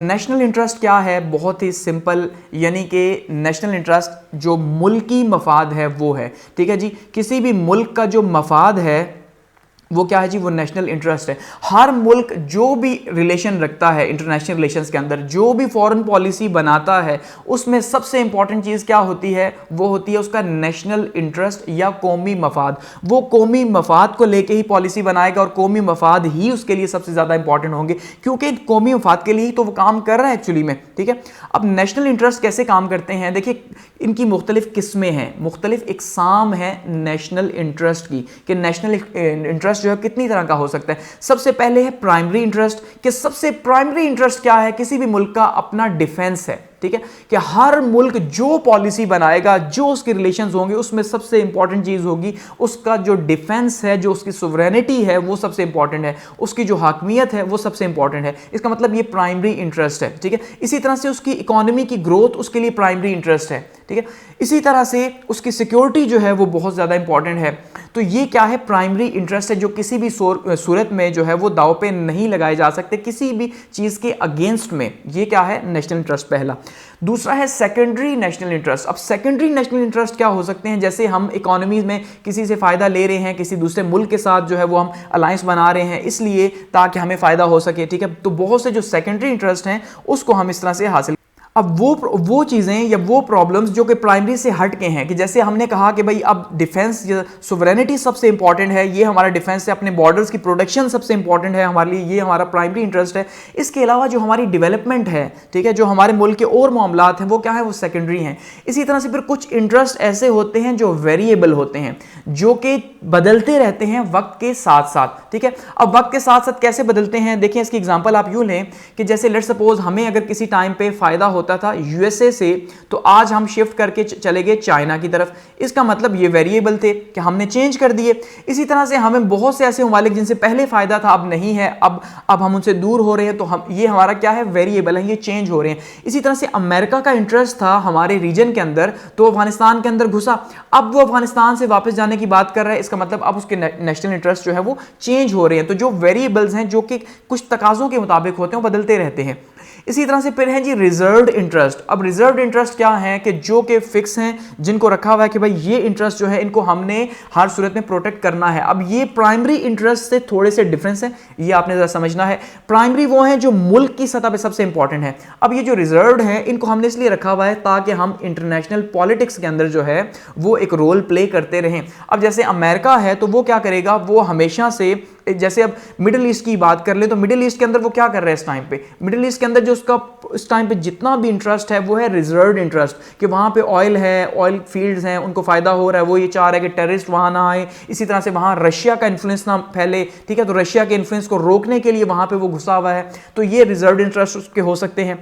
National interest क्या है? बहुत ही सिंपल, यानी कि नेशनल इंटरेस्ट जो मुल्की मफाद है वो है। ठीक है जी, किसी भी मुल्क का जो मफाद है वो क्या है जी? वो नेशनल इंटरेस्ट है। हर मुल्क जो भी रिलेशन रखता है इंटरनेशनल रिलेशंस के अंदर, जो भी फॉरेन पॉलिसी बनाता है, उसमें सबसे इंपॉर्टेंट चीज़ क्या होती है? वो होती है उसका नेशनल इंटरेस्ट या कौमी मफाद। वो कौमी मफाद को लेके ही पॉलिसी बनाएगा और कौमी मफाद ही उसके लिए सबसे ज़्यादा इंपॉर्टेंट होंगे, क्योंकि कौमी मफाद के लिए ही तो वो काम कर रहा है एक्चुअली में। ठीक है, अब नेशनल इंटरेस्ट कैसे काम करते हैं? देखिए, इनकी मुख्तलिफ किस्में हैं, मुख्तलिफ इकसाम है नेशनल इंटरेस्ट की, कि नेशनल इंटरेस्ट जो है कितनी तरह का हो सकता है। सबसे पहले है प्राइमरी इंटरेस्ट, कि सबसे प्राइमरी इंटरेस्ट क्या है? किसी भी मुल्क का अपना डिफेंस है। ठीक है, कि हर मुल्क जो पॉलिसी बनाएगा, जो उसके रिलेशंस होंगे, उसमें सबसे इंपॉर्टेंट चीज होगी उसका जो डिफेंस है, जो उसकी सोवरेनिटी है वो सबसे इंपॉर्टेंट है, उसकी जो हाकमियत है वो सबसे इंपॉर्टेंट है। इसका मतलब ये प्राइमरी इंटरेस्ट है। ठीक है, इसी तरह से उसकी इकोनॉमी की ग्रोथ उसके लिए प्राइमरी इंटरेस्ट है। ठीक है, इसी तरह से उसकी सिक्योरिटी जो है वो बहुत ज्यादा इंपॉर्टेंट है। तो ये क्या है? प्राइमरी इंटरेस्ट है, जो किसी भी सूरत में जो है वो दाव पे नहीं लगाए जा सकते किसी भी चीज के अगेंस्ट में। ये क्या है? नेशनल इंटरेस्ट पहला। दूसरा है सेकेंडरी नेशनल इंटरेस्ट। अब सेकेंडरी नेशनल इंटरेस्ट क्या हो सकते हैं? जैसे हम इकोनॉमी में किसी से फायदा ले रहे हैं, किसी दूसरे मुल्क के साथ जो है वो हम अलायंस बना रहे हैं इसलिए ताकि हमें फायदा हो सके। ठीक है, तो बहुत से जो सेकेंडरी इंटरेस्ट हैं उसको हम इस तरह से हासिल। अब वो चीज़ें या वो प्रॉब्लम्स जो कि प्राइमरी से हट के हैं, कि जैसे हमने कहा कि भाई अब डिफेंस सोवरेनिटी सबसे इंपॉर्टेंट है, ये हमारा डिफेंस है, अपने बॉर्डर्स की प्रोटेक्शन सबसे इंपॉर्टेंट है हमारे लिए, ये हमारा प्राइमरी इंटरेस्ट है। इसके अलावा जो हमारी डेवलपमेंट है, ठीक है, जो हमारे मुल्क के और मामलात हैं वो क्या है? वो सेकेंडरी हैं। इसी तरह से फिर कुछ इंटरेस्ट ऐसे होते हैं जो वेरिएबल होते हैं, जो कि बदलते रहते हैं वक्त के साथ साथ। ठीक है, अब वक्त के साथ साथ कैसे बदलते हैं? देखिए, इसकी एग्जांपल आप यूं लें कि जैसे लेट्स सपोज हमें अगर किसी टाइम पे फायदा होता था यूएसए से, तो आज हम शिफ्ट करके चले गए चाइना की तरफ। इसका मतलब ये वेरिएबल थे कि हमने चेंज कर दिए। इसी तरह से हमें बहुत से ऐसे ममालिक जिनसे पहले फायदा था अब नहीं है, अब हम उनसे दूर हो रहे हैं, तो हम ये हमारा क्या है? वेरिएबल है, ये चेंज हो रहे हैं। इसी तरह से अमेरिका का इंटरेस्ट था हमारे रीजन के अंदर, तो अफगानिस्तान के अंदर घुसा, अब वो अफगानिस्तान से वापस जाने की बात कर रहा है। इसका मतलब अब उसके नेशनल इंटरेस्ट जो है वो चेंज हो रहे हैं। तो जो वेरिएबल्स हैं जो कि कुछ तकाजों के मुताबिक होते हैं वो बदलते रहते हैं। इसी तरह से फिर है जी रिजर्व्ड इंटरेस्ट। अब रिजर्व्ड इंटरेस्ट क्या है? कि जो कि फिक्स हैं, जिनको रखा हुआ है कि भाई ये इंटरेस्ट जो है इनको हमने हर सूरत में प्रोटेक्ट करना है। अब ये प्राइमरी इंटरेस्ट से थोड़े से डिफरेंस है, ये आपने जरा समझना है। प्राइमरी वो है जो मुल्क की सतह पे सबसे इंपॉर्टेंट है। अब ये जो रिजर्व्ड है इनको हमने इसलिए रखा हुआ है ताकि हम इंटरनेशनल पॉलिटिक्स के अंदर जो है वो एक रोल प्ले करते रहें। अब जैसे अमेरिका है तो वो क्या करेगा? वो हमेशा से, जैसे अब मिडिल ईस्ट की बात कर ले तो मिडिल ईस्ट के अंदर वो क्या कर रहा है इस टाइम पे? मिडिल ईस्ट के अंदर जो उसका इस टाइम पे जितना भी इंटरेस्ट है वो है रिजर्व्ड इंटरेस्ट, कि वहां पे ऑयल है, ऑयल फील्ड्स हैं, उनको फायदा हो रहा है। वो ये चाह रहा है कि टेररिस्ट वहां ना आए, इसी तरह से वहां रशिया का इन्फ्लुएंस ना फैले। ठीक है, तो रशिया के इन्फ्लुएंस को रोकने के लिए वहां पे वो घुसा हुआ है। तो ये रिजर्व्ड इंटरेस्ट उसके हो सकते हैं।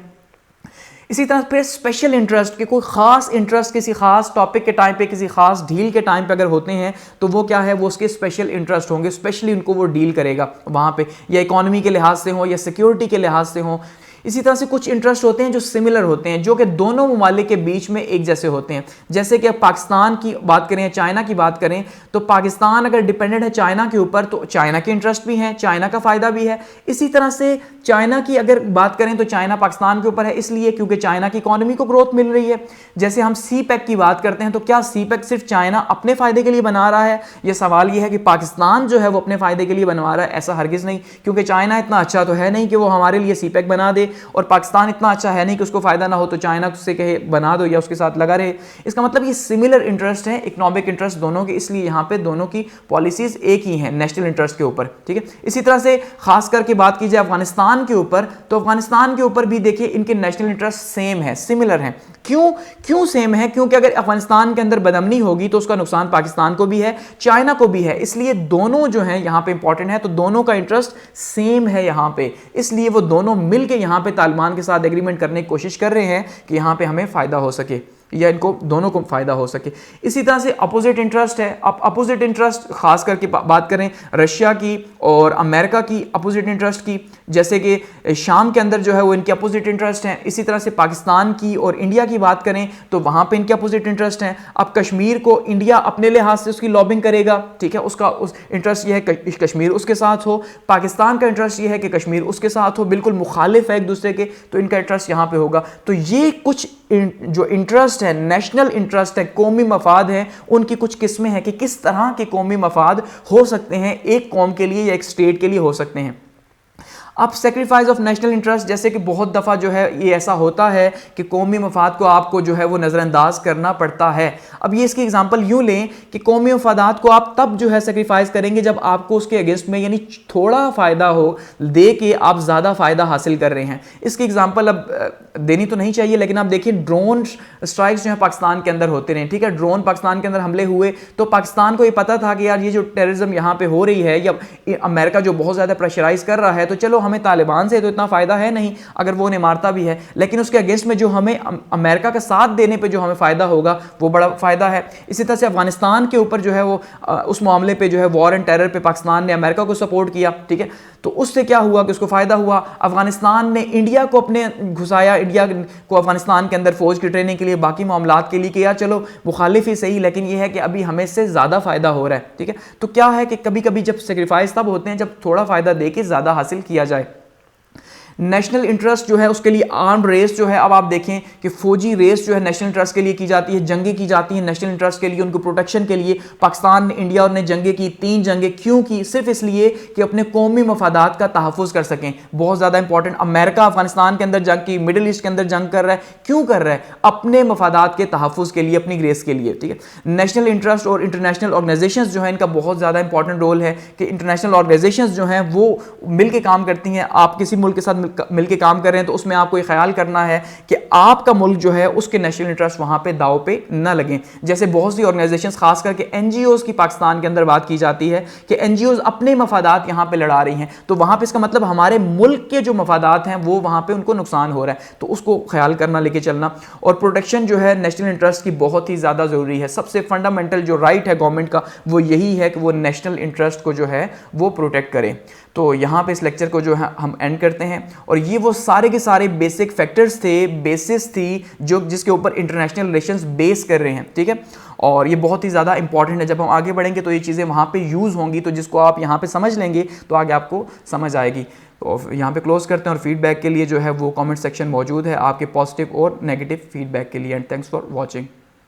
इसी तरह फिर स्पेशल इंटरेस्ट, के कोई खास इंटरेस्ट किसी खास टॉपिक के टाइम पे, किसी खास डील के टाइम पे अगर होते हैं तो वो क्या है? वो उसके स्पेशल इंटरेस्ट होंगे, स्पेशली उनको वो डील करेगा वहां पे, या इकोनॉमी के लिहाज से हो या सिक्योरिटी के लिहाज से हो। इसी तरह से कुछ इंटरेस्ट होते हैं जो सिमिलर होते हैं, जो कि दोनों ममालिक के बीच में एक जैसे होते हैं। जैसे कि पाकिस्तान की बात करें या चाइना की बात करें, तो पाकिस्तान अगर डिपेंडेंट है चाइना के ऊपर तो चाइना के इंटरेस्ट भी हैं, चाइना का फायदा भी है। इसी तरह से चाइना की अगर बात करें तो चाइना पाकिस्तान के ऊपर है, इसलिए क्योंकि चाइना की इकोनॉमी को ग्रोथ मिल रही है। जैसे हम सी पैक की बात करते हैं, तो क्या सी पैक सिर्फ चाइना अपने फायदे के लिए बना रहा है? यह सवाल यह है कि पाकिस्तान जो है वो अपने फायदे के लिए बनवा रहा है? ऐसा हरगिज नहीं, क्योंकि चाइना इतना अच्छा तो है नहीं कि वो हमारे लिए सी पैक बना दे, और पाकिस्तान इतना अच्छा है नहीं कि उसको फायदा ना हो तो चाइना से कहे बना दो या उसके साथ लगा रहे। इसका मतलब ये सिमिलर इंटरेस्ट है, इकोनॉमिक इंटरेस्ट दोनों के, इसलिए यहां पे दोनों की पॉलिसीज एक ही हैं नेशनल इंटरेस्ट के ऊपर। ठीक है, इसी तरह से खास करके बात की जाए अफगानिस्तान के ऊपर, तो अफगानिस्तान के ऊपर भी देखिए इनके नेशनल इंटरेस्ट सेम है, सिमिलर हैं। क्यों सेम है? क्योंकि अगर अफगानिस्तान के अंदर बदअमनी होगी तो उसका नुकसान पाकिस्तान को भी है, चाइना को भी है, इसलिए दोनों जो है यहां पे इंपॉर्टेंट है। तो दोनों का इंटरेस्ट सेम है यहां पे, इसलिए वो दोनों मिलकर यहां पे तालिबान के साथ एग्रीमेंट करने की कोशिश कर रहे हैं कि यहां पे हमें फायदा हो सके। या इनको दोनों को फ़ायदा हो सके। इसी तरह से अपोजिट इंटरेस्ट है। अब अपोजिट इंटरेस्ट खास करके बात करें रशिया की और अमेरिका की अपोजिट इंटरेस्ट की, जैसे कि शाम के अंदर जो है वो इनके अपोजिट इंटरेस्ट हैं। इसी तरह से पाकिस्तान की और इंडिया की बात करें तो वहाँ पे इनके अपोजिट इंटरेस्ट हैं। अब कश्मीर को इंडिया अपने लिहाज से उसकी लॉबिंग करेगा, ठीक है, उसका उस इंटरेस्ट ये है कि कश्मीर उसके साथ हो। पाकिस्तान का इंटरेस्ट ये है कि कश्मीर उसके साथ हो, बिल्कुल मुखालिफ है एक दूसरे के, तो इनका इंटरेस्ट यहाँ पे होगा। तो ये कुछ जो इंटरेस्ट है, नेशनल इंटरेस्ट है, कौमी मफाद है, उनकी कुछ किस्में हैं कि किस तरह के कौमी मफाद हो सकते हैं एक कौम के लिए या एक स्टेट के लिए हो सकते हैं। अब सेक्रीफाइस ऑफ नेशनल इंटरेस्ट, जैसे कि बहुत दफ़ा जो है ये ऐसा होता है कि कौमी मफाद को आपको जो है वो नज़रअंदाज करना पड़ता है। अब ये इसकी एग्जांपल यूँ लें कि कौमी मफादात को आप तब जो है सेक्रीफाइस करेंगे जब आपको उसके अगेंस्ट में यानी थोड़ा फ़ायदा हो, दे के आप ज़्यादा फ़ायदा हासिल कर रहे हैं। इसकी एग्जांपल अब देनी तो नहीं चाहिए, लेकिन आप देखिए ड्रोन स्ट्राइक्स जो है पाकिस्तान के अंदर होते रहे, ठीक है, ड्रोन पाकिस्तान के अंदर हमले हुए तो पाकिस्तान को ये पता था कि यार ये जो टेररिज्म यहाँ पे हो रही है, या अमेरिका जो बहुत ज़्यादा प्रेशराइज कर रहा है, तो चलो हमें तालिबान से तो इतना फ़ायदा है नहीं अगर वो उन्हें मारता भी है, लेकिन उसके अगेंस्ट में जो हमें अमेरिका का साथ देने पे जो हमें फ़ायदा होगा वो बड़ा फ़ायदा है। इसी तरह से अफगानिस्तान के ऊपर जो है वो उस मामले पे जो है वॉर एंड टेरर पे पाकिस्तान ने अमेरिका को सपोर्ट किया, ठीक है, तो उससे क्या हुआ कि उसको फ़ायदा हुआ। अफगानिस्तान ने इंडिया को अपने घुसाया, इंडिया को अफगानिस्तान के अंदर फौज की ट्रेनिंग के लिए, बाकी मामलात के लिए किया, चलो मुखालिफ ही सही, लेकिन यह है कि अभी हमें इससे ज़्यादा फ़ायदा हो रहा है, ठीक है। तो क्या है कि कभी कभी जब सेक्रीफाइस तब होते हैं जब थोड़ा फ़ायदा दे के ज़्यादा हासिल किया जाए। नेशनल इंटरेस्ट जो है उसके लिए आर्म रेस जो है, अब आप देखें कि फौजी रेस जो है नेशनल इंटरेस्ट के लिए की जाती है, जंगें की जाती हैं नेशनल इंटरेस्ट के लिए, उनको प्रोटेक्शन के लिए। पाकिस्तान इंडिया ने जंगें की, 3 जंगें, क्यों की? सिर्फ इसलिए कि अपने कौमी मफादात का तहफ़्फ़ुज़ कर सकें। बहुत ज़्यादा इंपॉर्टेंट। अमेरिका अफगानिस्तान के अंदर जंग की, मिडिल ईस्ट के अंदर जंग कर रहा है, क्यों कर रहा है? अपने मफादात के तहफ़्फ़ुज़ के लिए, अपनी ग्रेस के लिए, ठीक है। नेशनल इंटरेस्ट और इंटरनेशनल ऑर्गेनाइजेशंस जो है इनका बहुत ज़्यादा इंपॉर्टेंट रोल है कि इंटरनेशनल ऑर्गेनाइजेशंस जो हैं वो मिल के काम करती हैं। आप किसी मुल्क के साथ मिल के काम कर रहे हैं तो उसमें आपको ये ख्याल करना है कि आपका मुल्क जो है उसके नेशनल इंटरेस्ट वहां पे दाव पे ना लगें। जैसे बहुत सी ऑर्गेनाइजेशंस, खास करके एनजीओज की पाकिस्तान के अंदर बात की जाती है कि एनजीओज अपने मफादात यहां पे लड़ा रही हैं, तो वहां पे इसका मतलब हमारे मुल्क के जो मफादात हैं वो वहां पे उनको नुकसान हो रहा है, तो उसको ख्याल करना, लेके चलना। और प्रोटेक्शन जो है नेशनल इंटरेस्ट की बहुत ही ज़्यादा ज़रूरी है। सबसे फंडामेंटल जो राइट है गवर्नमेंट का वो यही है कि वो नेशनल इंटरेस्ट को जो है वो प्रोटेक्ट करें। तो यहाँ पे इस लेक्चर को जो है हम एंड करते हैं, और ये वो सारे के सारे बेसिक फैक्टर्स थे, बेसिस थी जो जिसके ऊपर इंटरनेशनल रिलेशंस बेस कर रहे हैं, ठीक है। और ये बहुत ही ज़्यादा इंपॉर्टेंट है। जब हम आगे बढ़ेंगे तो ये चीज़ें वहाँ पे यूज़ होंगी, तो जिसको आप यहाँ पे समझ लेंगे तो आगे आपको समझ आएगी। तो यहाँ पे क्लोज करते हैं, और फीडबैक के लिए जो है वो कमेंट सेक्शन मौजूद है आपके पॉजिटिव और नेगेटिव फीडबैक के लिए। And thanks for watching.